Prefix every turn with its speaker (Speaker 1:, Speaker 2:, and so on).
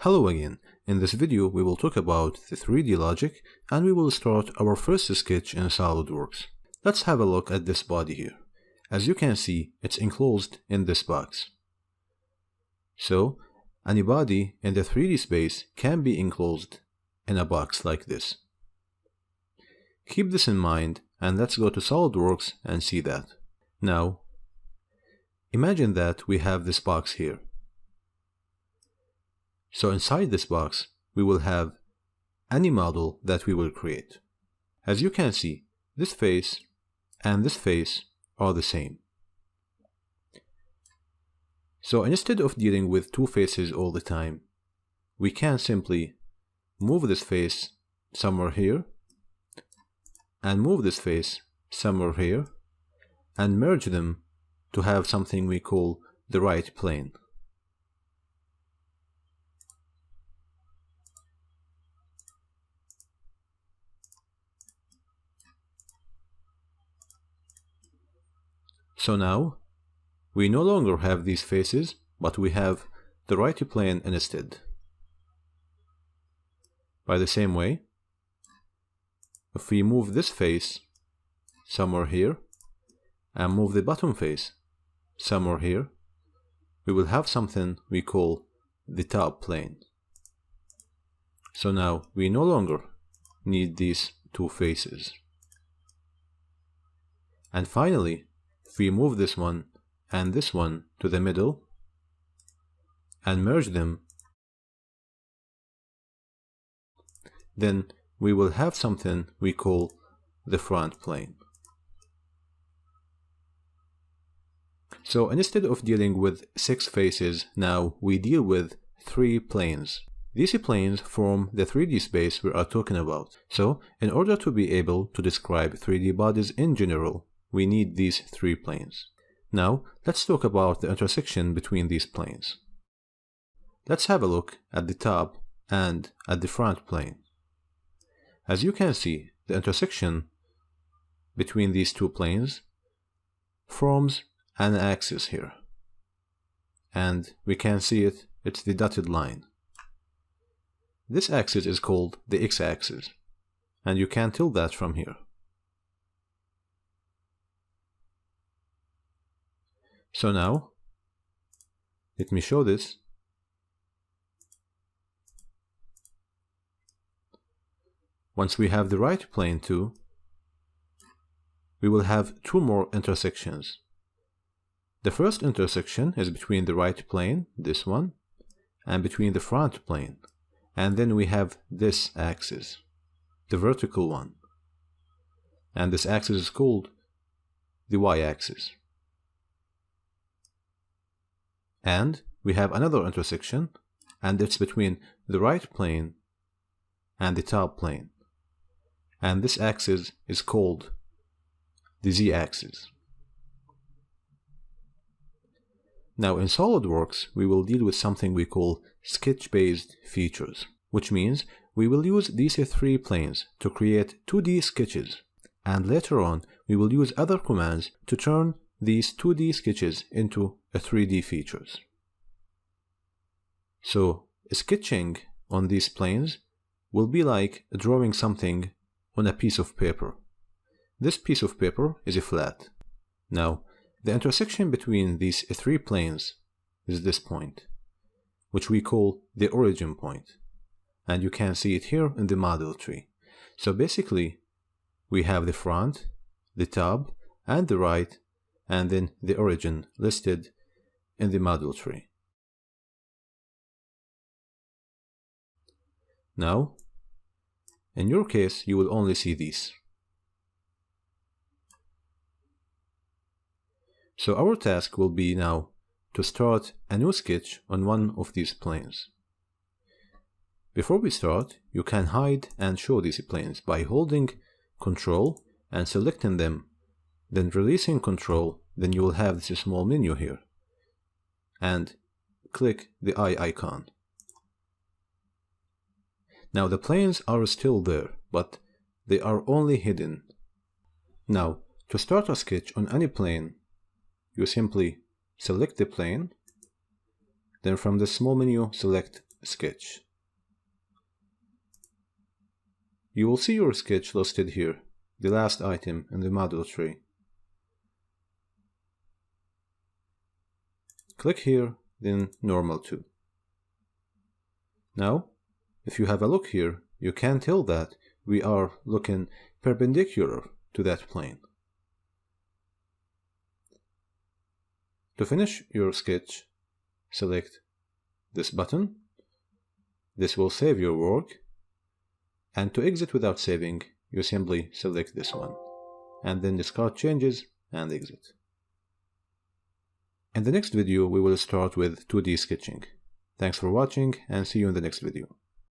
Speaker 1: Hello again. In this video we will talk about the 3D logic and we will start our first sketch in SolidWorks. Let's have a look at this body here. As you can see, it's enclosed in this box. So, any body in the 3D space can be enclosed in a box like this. Keep this in mind and let's go to SolidWorks and see that. Now, imagine that we have this box here. So inside this box, we will have any model that we will create. As you can see, this face and this face are the same. So instead of dealing with two faces all the time, we can simply move this face somewhere here and move this face somewhere here and merge them to have something we call the right plane. So now, we no longer have these faces, but we have the right plane instead. By the same way, if we move this face somewhere here, and move the bottom face somewhere here, we will have something we call the top plane. So now, we no longer need these two faces. And finally, if we move this one and this one to the middle and merge them, then we will have something we call the front plane. So instead of dealing with 6 faces, now we deal with 3 planes. These planes form the 3D space we are talking about. So in order to be able to describe 3D bodies in general, we need these 3 planes. Now, let's talk about the intersection between these planes. Let's have a look at the top and at the front plane. As you can see, the intersection between these 2 planes forms an axis here. And we can see it's the dotted line. This axis is called the x-axis, and you can tell that from here. So now, let me show this. Once we have the right plane too, we will have 2 more intersections. The first intersection is between the right plane, this one, and between the front plane. And then we have this axis, the vertical one. And this axis is called the y-axis. And we have another intersection, and it's between the right plane and the top plane. And this axis is called the z-axis. Now in SolidWorks, we will deal with something we call sketch-based features, which means we will use these 3 planes to create 2D sketches, and later on we will use other commands to turn these 2D sketches into 3D features. So, sketching on these planes will be like drawing something on a piece of paper. This piece of paper is flat. Now, the intersection between these 3 planes is this point, which we call the origin point. And you can see it here in the model tree. So basically, we have the front, the top, and the right, and then the origin listed in the model tree. Now, in your case, you will only see these. So our task will be now to start a new sketch on one of these planes. Before we start, you can hide and show these planes by holding Ctrl and selecting them, then releasing Ctrl, then you will have this small menu here. And click the eye icon. Now the planes are still there, but they are only hidden. Now, to start a sketch on any plane, you simply select the plane, then from the small menu select sketch. You will see your sketch listed here, the last item in the model tree. Click here, then Normal to. Now, if you have a look here, you can tell that we are looking perpendicular to that plane. To finish your sketch, select this button. This will save your work. And to exit without saving, you simply select this one, and then discard changes and exit. In the next video, we will start with 2D sketching. Thanks for watching, and see you in the next video.